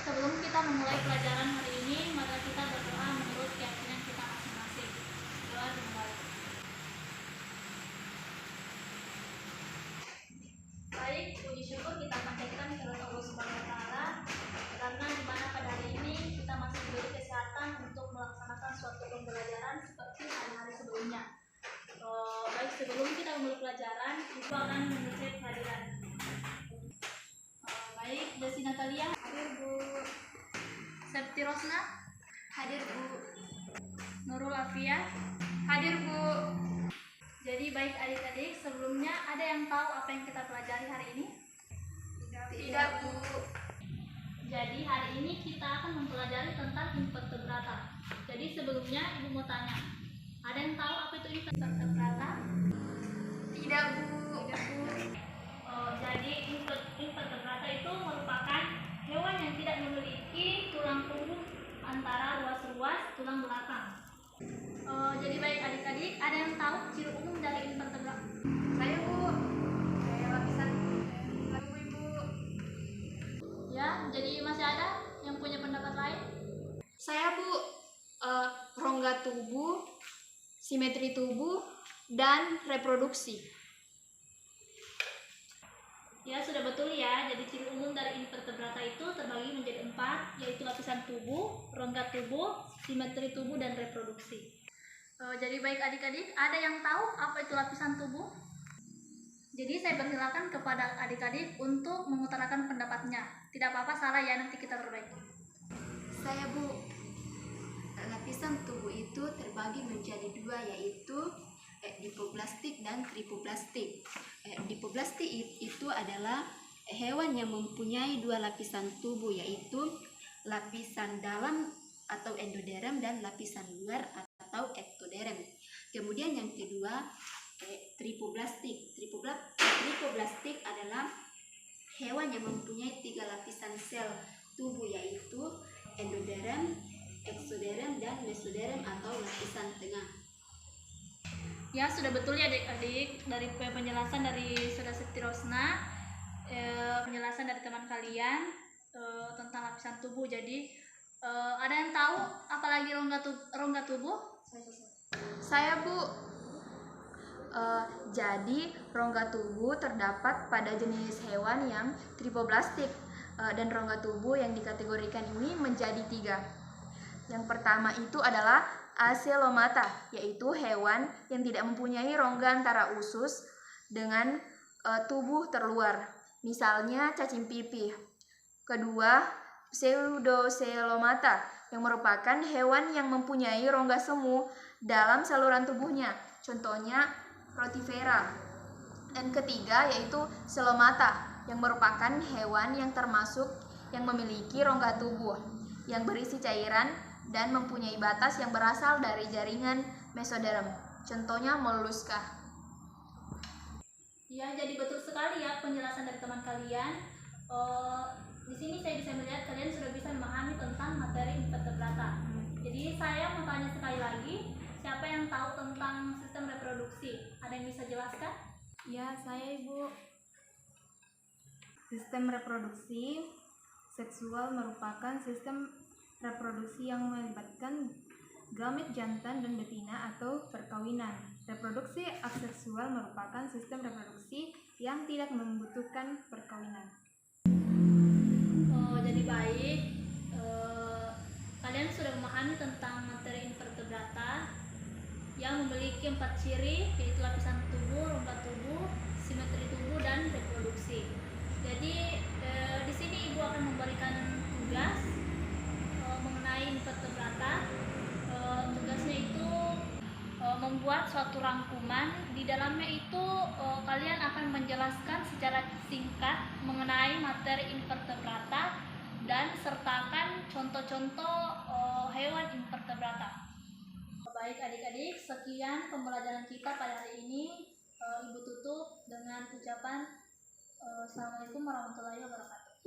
sebelum kita memulai pelajaran hari ini, mari kita berdoa menurut keyakinan kita masing-masing. Doa dimulai. Baik, puji syukur kita panjatkan kepada Allah Subhanahu wa taala karena di mana pada hari ini kita masih diberi kesehatan untuk melaksanakan suatu pembelajaran seperti hari-hari sebelumnya. Baik, sebelum kita memulai pelajaran, Ibu akan mengucap kehadiran. Baik, Desi Natalia hadir, Bu. Septi Rosna hadir, Bu. Nurul Afia hadir, Bu. Jadi baik adik-adik, sebelumnya ada yang tahu apa yang kita pelajari hari ini? Tidak, Bu. Jadi hari ini kita akan mempelajari tentang invertebrata. Jadi sebelumnya Ibu mau tanya, ada yang tahu apa itu invertebrata? Tidak, Bu. Jadi invertebrata itu merupakan hewan yang tidak memiliki tulang punggung antara ruas-ruas tulang belakang. Jadi baik adik-adik, ada yang tahu ciri umum dari invertebrata? Saya, Bu. Saya lapisan Ibu. Ya, jadi masih ada yang punya pendapat lain? Saya, Bu. Rongga tubuh, simetri tubuh, dan reproduksi. Ya, sudah betul ya. Jadi ciri umum dari invertebrata itu terbagi menjadi 4, yaitu lapisan tubuh, rongga tubuh, simetri tubuh, dan reproduksi. Jadi baik adik-adik, ada yang tahu apa itu lapisan tubuh? Jadi saya persilakan kepada adik-adik untuk mengutarakan pendapatnya. Tidak apa-apa salah ya, nanti kita perbaiki. Saya, Bu. Lapisan tubuh itu terbagi menjadi 2, yaitu dipoblastik dan tripoblastik. Dipoblastik itu adalah hewan yang mempunyai 2 lapisan tubuh, yaitu lapisan dalam atau endoderm dan lapisan luar atau ektoderm. Kemudian yang kedua, tripoblastik. Tripoblastik adalah hewan yang mempunyai 3 lapisan sel tubuh, yaitu endoderm, ektoderm, dan mesoderm atau lapisan tengah. Ya, sudah betul ya adik-adik, dari penjelasan dari Saudara Septi Rosna, penjelasan dari teman kalian tentang lapisan tubuh. Jadi ada yang tahu apalagi rongga tubuh? Saya, Bu. Jadi rongga tubuh terdapat pada jenis hewan yang tripoblastik, dan rongga tubuh yang dikategorikan ini menjadi 3. Yang pertama itu adalah Acelomata, yaitu hewan yang tidak mempunyai rongga antara usus dengan tubuh terluar, misalnya cacing pipih. Kedua, Pseudocelomata, yang merupakan hewan yang mempunyai rongga semu dalam saluran tubuhnya, contohnya Rotifera. Dan ketiga yaitu Celomata, yang merupakan hewan yang termasuk yang memiliki rongga tubuh yang berisi cairan dan mempunyai batas yang berasal dari jaringan mesoderm, contohnya Molluska. Ya, jadi betul sekali ya penjelasan dari teman kalian. Di sini saya bisa melihat kalian sudah bisa memahami tentang materi invertebrata. Jadi saya mau tanya sekali lagi, siapa yang tahu tentang sistem reproduksi? Ada yang bisa jelaskan? Ya, saya, Ibu. Sistem reproduksi seksual merupakan sistem reproduksi yang melibatkan gamet jantan dan betina atau perkawinan. Reproduksi aseksual merupakan sistem reproduksi yang tidak membutuhkan perkawinan. Jadi baik, kalian sudah memahami tentang materi invertebrata yang memiliki 4 ciri, yaitu lapisan tubuh, rongga tubuh, simetri tubuh, dan reproduksi. Jadi di sini Ibu akan memberikan tugas mengenai invertebrata. Tugasnya itu membuat suatu rangkuman. Di dalamnya itu kalian akan menjelaskan secara singkat mengenai materi invertebrata dan sertakan contoh-contoh hewan invertebrata. Baik adik-adik, sekian pembelajaran kita pada hari ini. Ibu tutup dengan ucapan Assalamualaikum warahmatullahi wabarakatuh.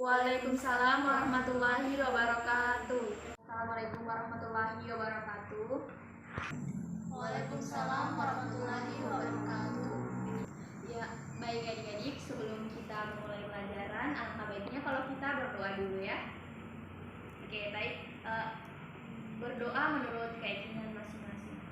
Waalaikumsalam warahmatullahi wabarakatuh. Assalamualaikum warahmatullahi wabarakatuh. Waalaikumsalam warahmatullahi wabarakatuh. Ya, baik adik-adik, sebelum kita memulai pelajaran, alangkah baiknya kalau kita berdoa dulu ya. Oke, baik. Berdoa menurut keyakinan masing-masing.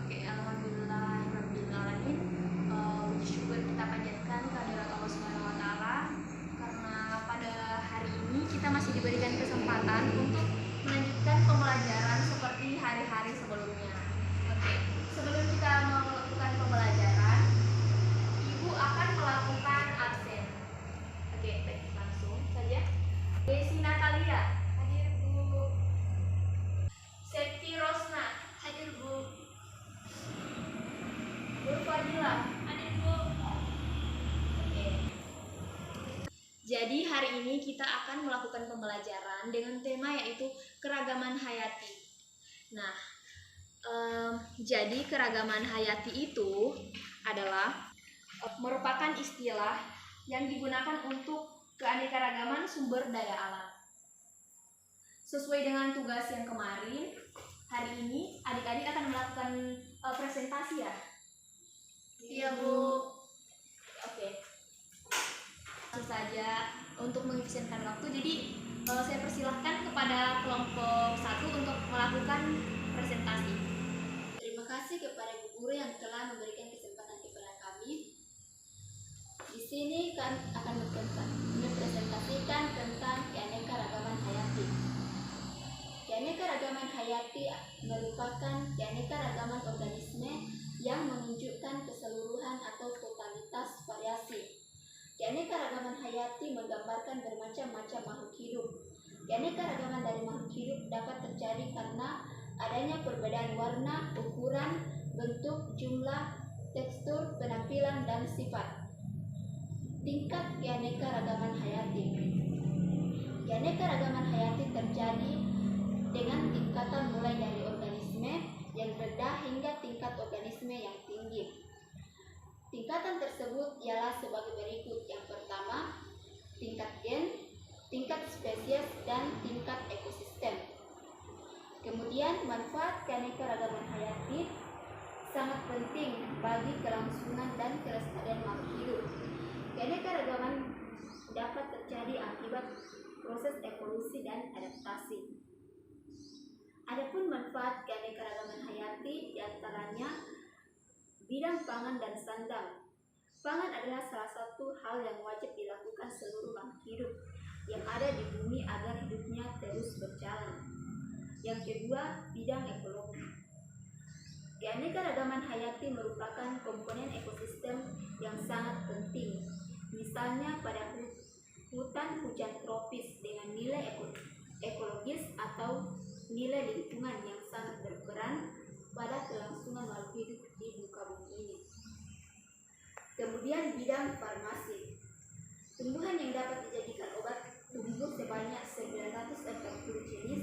Oke, alhamdulillahirrabbilalamin. Puji syukur kita panjatkan kehadirat Allah Subhanahu wa Ta'ala, karena pada hari ini kita masih diberikan kesempatan untuk melanjutkan pembelajaran seperti hari-hari sebelumnya. Oke, sebelum kita melakukan pembelajaran, Ibu akan melakukan absen. Oke, baik, langsung saja. Desi Natalia. Hadir, Bu. Septi Rosna. Hadir, Bu. Fadila. Hadir, Bu. Oke. Jadi hari ini kita akan melakukan pembelajaran dengan tema yaitu keragaman hayati. Nah, jadi keragaman hayati itu adalah merupakan istilah yang digunakan untuk keanekaragaman sumber daya alam. Sesuai dengan tugas yang kemarin, hari ini adik-adik akan melakukan presentasi ya? Iya, Bu. Oke. Langsung saja untuk mengefisienkan waktu. Jadi saya persilahkan kepada kelompok 1 untuk melakukan presentasi. Terima kasih kepada Bu Guru yang telah memberikan kesempatan kepada kami. Di sini kami akan mempresentasikan tentang keanekaragaman hayati. Keanekaragaman hayati merupakan keanekaragaman organisme yang menunjukkan keseluruhan atau totalitas variasi. Keanekaragaman hayati menggambarkan bermacam-macam makhluk hidup. Keanekaragaman dari makhluk hidup dapat terjadi karena adanya perbedaan warna, ukuran, bentuk, jumlah, tekstur, penampilan, dan sifat. Tingkat keanekaragaman hayati. Keanekaragaman hayati terjadi dengan tingkatan mulai dari organisme yang rendah hingga tingkat organisme yang tinggi. Tingkatan tersebut ialah sebagai berikut. Yang pertama, tingkat gen, tingkat spesies, dan tingkat ekosistem. Kemudian, manfaat keanekaragaman hayati sangat penting bagi kelangsungan dan kelestarian makhluk hidup. Keanekaragaman dapat terjadi akibat proses evolusi dan adaptasi. Adapun manfaat keanekaragaman hayati diantaranya bidang pangan dan sandang. Pangan adalah salah satu hal yang wajib dilakukan seluruh makhluk hidup yang ada di bumi agar hidupnya terus berjalan. Yang kedua, bidang ekologi. Keanekaragaman hayati merupakan komponen ekosistem yang sangat penting. Misalnya pada hutan hujan tropis dengan nilai ekologis atau nilai lingkungan yang sangat berperan pada kelangsungan makhluk hidup di muka bumi ini. Kemudian bidang farmasi. Tumbuhan yang dapat dijadikan obat tumbuh sebanyak 940 jenis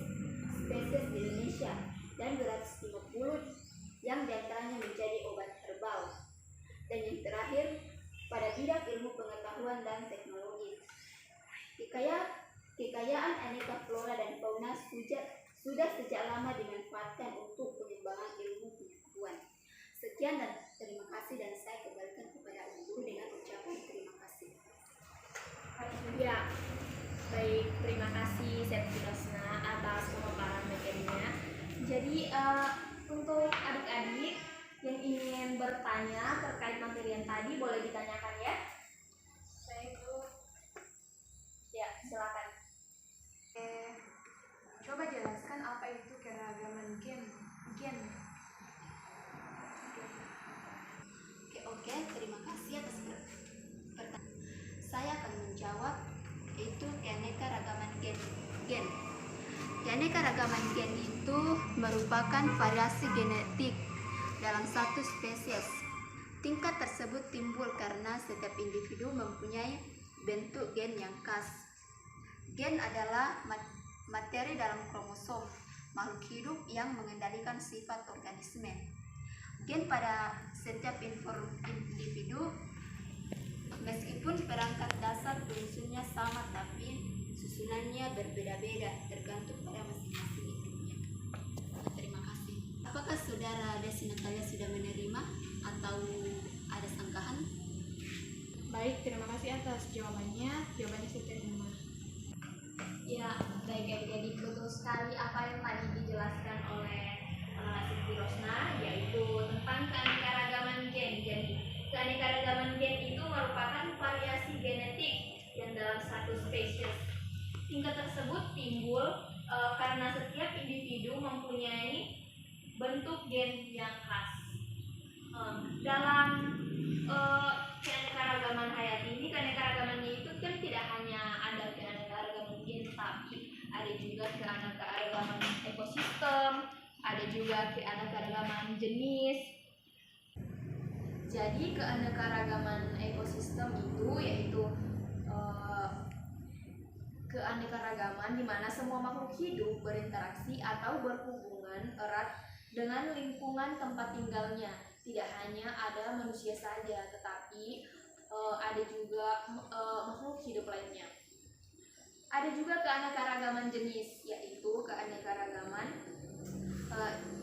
spesies di Indonesia dan 250 yang diantaranya menjadi obat herbal. Dan yang terakhir, pada bidang ilmu pengetahuan dan teknologi. Kekayaan aneka flora dan fauna sudah sejak lama dimanfaatkan untuk pengembangan ilmu pengetahuan. Sekian dan terima kasih, dan saya kembalikan kepada Ibu Guru dengan ucapan terima kasih. Ya, baik, terima kasih Septi Rosna atas pemaparan materinya. Jadi untuk adik-adik yang ingin bertanya terkait materi yang tadi boleh ditanyakan ya. Baik, Bu. Ya, silakan. Coba jelaskan apa itu keragaman gen. Oke, terima kasih atas pertanyaan. Saya akan menjawab, yaitu keanekaragaman gen. Keanekaragaman gen itu merupakan variasi genetik dalam satu spesies. Tingkat tersebut timbul karena setiap individu mempunyai bentuk gen yang khas. Gen adalah materi dalam kromosom makhluk hidup yang mengendalikan sifat organisme. Gen pada setiap individu, meskipun perangkat dasar unsurnya sama, tapi susunannya berbeda-beda tergantung pada masing-masing induknya. Terima kasih. Apakah Saudara Desi Natalia sudah menerima atau ada kelangkaan? Baik, terima kasih atas jawabannya. Jawabannya saya terima. Ya, baik adik-adik, betul sekali apa yang tadi dijelaskan oleh Siti Rosna, yaitu tentang keanekaragaman gen. Jadi, keanekaragaman gen itu merupakan variasi genetik yang dalam satu spesies. Tingkat tersebut timbul karena setiap individu mempunyai bentuk gen yang khas. Dalam keanekaragaman hayati ini, keanekaragamannya itu kan tidak hanya ada keanekaragaman gen, tapi ada juga keanekaragaman ekosistem, ada juga keanekaragaman jenis. Jadi keanekaragaman ekosistem itu yaitu keanekaragaman di mana semua makhluk hidup berinteraksi atau berhubungan erat dengan lingkungan tempat tinggalnya. Tidak hanya ada manusia saja, tetapi ada juga makhluk hidup lainnya. Ada juga keanekaragaman jenis, yaitu keanekaragaman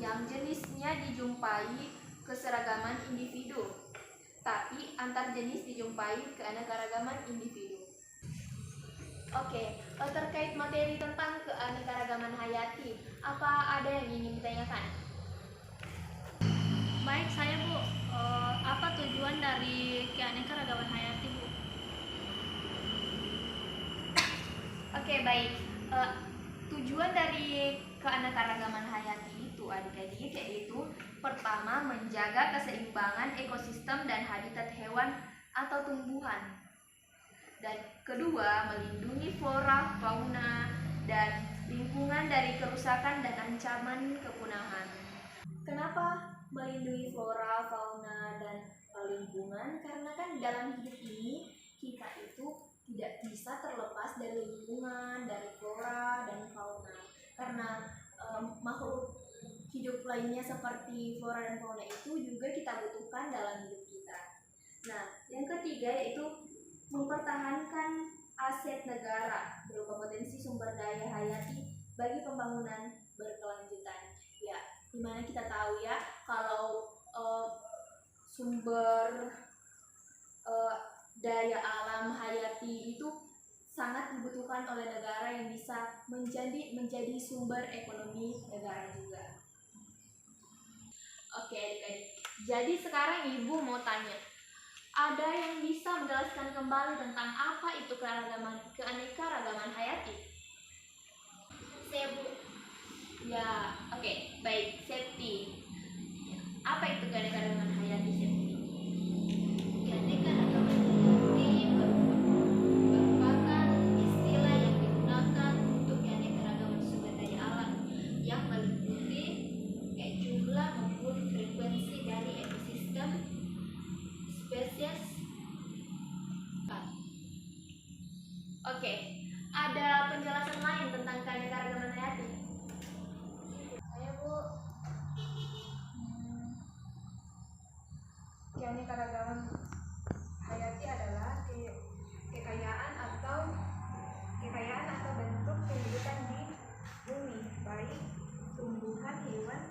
yang jenisnya dijumpai keseragaman individu, tapi antar jenis dijumpai keanekaragaman individu. Oke, terkait materi tentang keanekaragaman hayati, apa ada yang ingin ditanyakan? Baik, saya Bu, apa tujuan dari keanekaragaman hayati Bu? Oke, baik. Tujuan dari keanekaragaman hayati itu adik-adik yaitu pertama menjaga keseimbangan ekosistem dan habitat hewan atau tumbuhan. Dan kedua, melindungi flora, fauna, dan lingkungan dari kerusakan dan ancaman kepunahan. Kenapa melindungi flora, fauna, dan lingkungan? Karena kan dalam hidup ini kita itu tidak bisa terlepas dari lingkungan, dari flora dan fauna. Karena makhluk hidup lainnya seperti flora dan fauna itu juga kita butuhkan dalam hidup kita. Nah, yang ketiga yaitu mempertahankan aset negara berupa potensi sumber daya hayati bagi pembangunan berkelanjutan. Ya, dimana kita tahu ya kalau sumber daya alam hayati itu sangat dibutuhkan oleh negara yang bisa menjadi sumber ekonomi negara juga. Oke, adik-adik. Jadi sekarang Ibu mau tanya, ada yang bisa menjelaskan kembali tentang apa itu keanekaragaman hayati? Saya Bu. Ya, oke, baik. Septi. Apa itu keanekaragaman hayati, Septi? Keanekaragaman hayati merupakan istilah yang digunakan untuk keanekaragaman sumber daya alam yang meliputi jumlah maupun frekuensi dari ekosistem, spesies. Oke, ada penjelasan lain tentang keanekaragaman hayati? Saya Bu. Keanekaragaman hayati adalah kekayaan atau bentuk kehidupan di bumi, baik tumbuhan, hewan,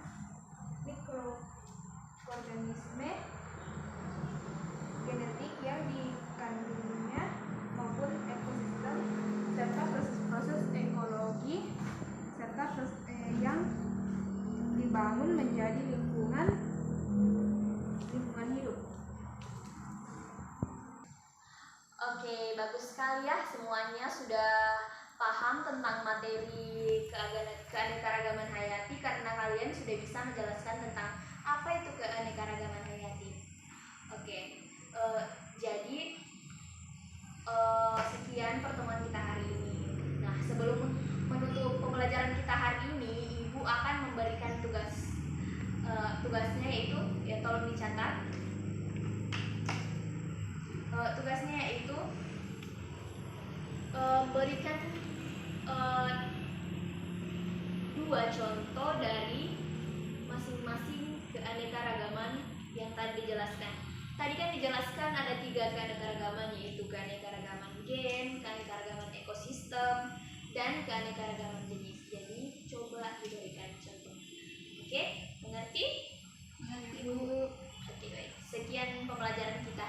mikroorganisme, genetik yang dikandungnya maupun ekosistem serta proses-proses ekologi serta yang dibangun menjadi lingkungan hidup. Oke, bagus sekali ya, semuanya sudah paham tentang materi keanekaragaman hayati karena kalian sudah bisa menjelaskan tentang apa itu keanekaragaman hayati. Oke, jadi sekian pertemuan kita hari ini. Nah, sebelum menutup pembelajaran kita hari ini, Ibu akan memberikan tugasnya yaitu, ya tolong dicatat. Tugasnya yaitu berikan 2 contoh dari masing-masing keanekaragaman yang tadi dijelaskan. Tadi kan dijelaskan ada 3 keanekaragaman, yaitu keanekaragaman gen, keanekaragaman ekosistem, dan keanekaragaman jenis. Jadi coba diberikan contoh. Oke, mengerti? Mengerti Bu. Oke, baik. Sekian pembelajaran kita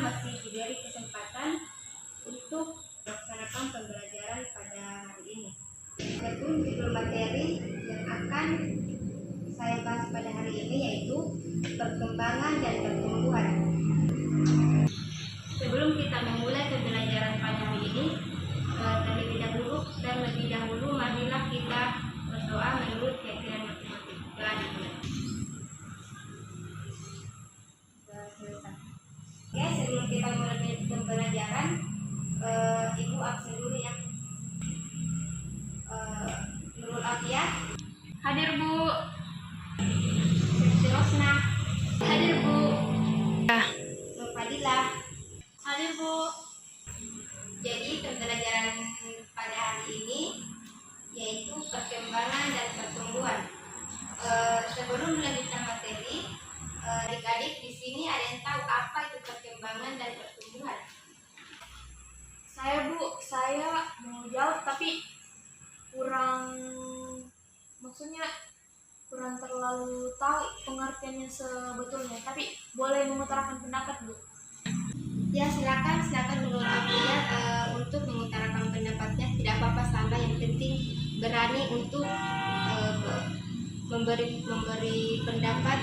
masih diberi kesempatan untuk melaksanakan pembelajaran pada hari ini. Adapun judul materi yang akan saya bahas pada hari ini yaitu perkembangan dan pertumbuhan. Sebelum kita memulai pembelajaran pada hari ini, terlebih dahulu marilah kita berdoa menurut keyakinan masing-masing. Oke, sebelum kita mulai pembelajaran, Ibu absen dulu ya. Nurul Afia. Hadir Bu. Siti Rosna. Hadir Bu. Nur Fadilah. Hadir Bu. Jadi pembelajaran pada hari ini yaitu perkembangan dan pertumbuhan. Sebelum melanjutkan materi, adik-adik di sini ada yang tahu apa itu perkembangan dan pertumbuhan? Saya Bu, saya mau jawab tapi maksudnya kurang terlalu tahu pengertiannya sebetulnya, tapi boleh mengutarakan pendapat Bu. Ya silakan Nurul Afia untuk mengutarakan pendapatnya, tidak apa-apa, sama yang penting berani untuk memberi pendapat.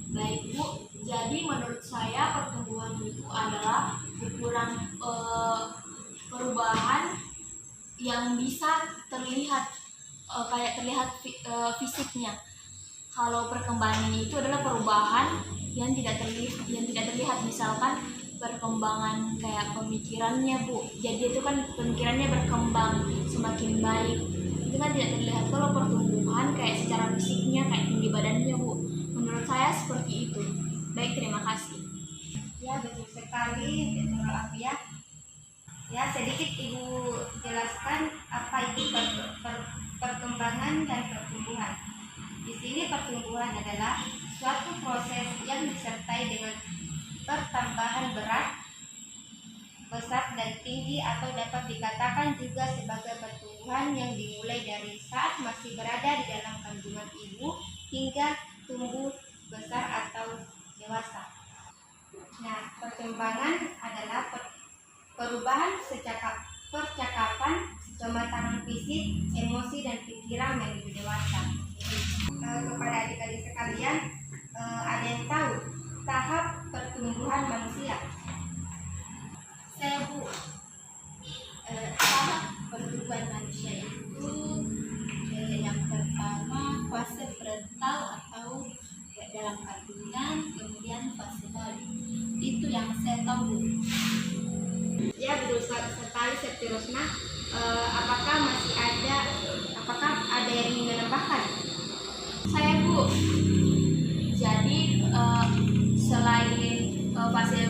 Baik Bu, jadi menurut saya pertumbuhan itu adalah ukuran perubahan yang bisa terlihat fisiknya. Kalau perkembangan itu adalah perubahan yang tidak terlihat, misalkan perkembangan kayak pemikirannya Bu. Jadi itu kan pemikirannya berkembang semakin baik, itu kan tidak terlihat. Kalau pertumbuhan kayak secara fisiknya, kayak tinggi badannya Bu. Menurut saya seperti itu. Baik, terima kasih. Ya betul sekali Nurul Afia. Ya sedikit Ibu jelaskan apa itu perkembangan dan pertumbuhan. Di sini pertumbuhan adalah suatu proses yang disertai dengan pertambahan berat, besar dan tinggi, atau dapat dikatakan juga sebagai pertumbuhan yang dimulai dari saat masih berada di dalam kandungan ibu hingga tumbuh besar atau dewasa. Nah, perkembangan adalah perubahan percakapan, kematangan fisik, emosi dan pikiran menuju dewasa. Kepada adik-adik sekalian, ada yang tahu tahap pertumbuhan manusia? Saya Bu. Tahap pertumbuhan manusia itu yang pertama fase prenatal atau dalam kandungan, kemudian fase bayi. Itu yang saya tahu Bu. Ya betul sekali Siti Rosna. Apakah ada yang ingin menambahkan? Saya Bu, jadi selain fase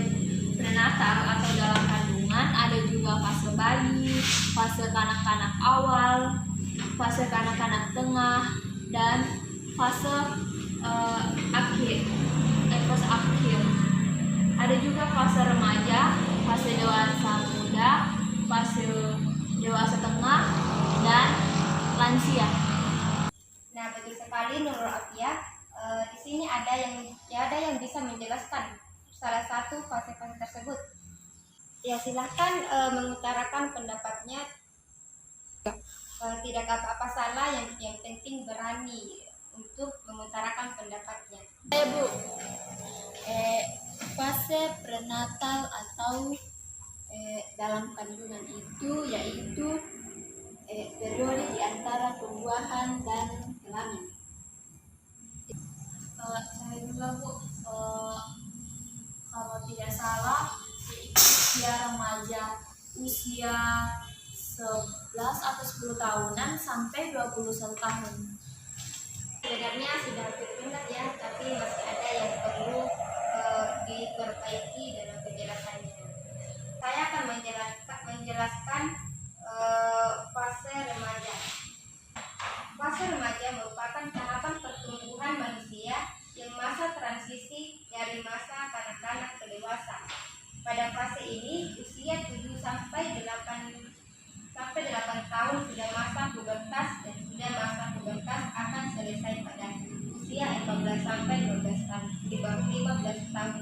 prenatal atau dalam kandungan, ada juga fase bayi, fase kanak-kanak awal, fase kanak-kanak tengah, dan fase akhir. Ada juga fase remaja, fase dewasa muda, fase dewasa tengah, dan lansia. Nah, betul sekali Nurul Afia. Di sini ada yang bisa menjelaskan salah satu fase-fase tersebut. Ya, silahkan mengutarakan pendapatnya. Tidak apa-apa salah, yang penting berani untuk mengutarakan pendapatnya. Saya Bu. Fase prenatal atau dalam kandungan itu yaitu periode di antara pembuahan dan kelamin. Saya juga Bu, kalau tidak salah usia remaja, usia 11 atau 10 tahunan sampai 21 tahun. Sebenarnya sudah benar ya, tapi masih ada yang perlu diperbaiki dalam penjelasannya. Saya akan menjelaskan fase remaja. Fase remaja merupakan tahapan pertumbuhan manusia yang masa transisi dari masa kanak-kanak ke dewasa. Pada fase ini, usia 7 sampai 8 tahun sudah masa pubertas, dan sudah masa pubertas akan selesai pada usia 14 sampai 12 tahun. Di di bawah 15 tahun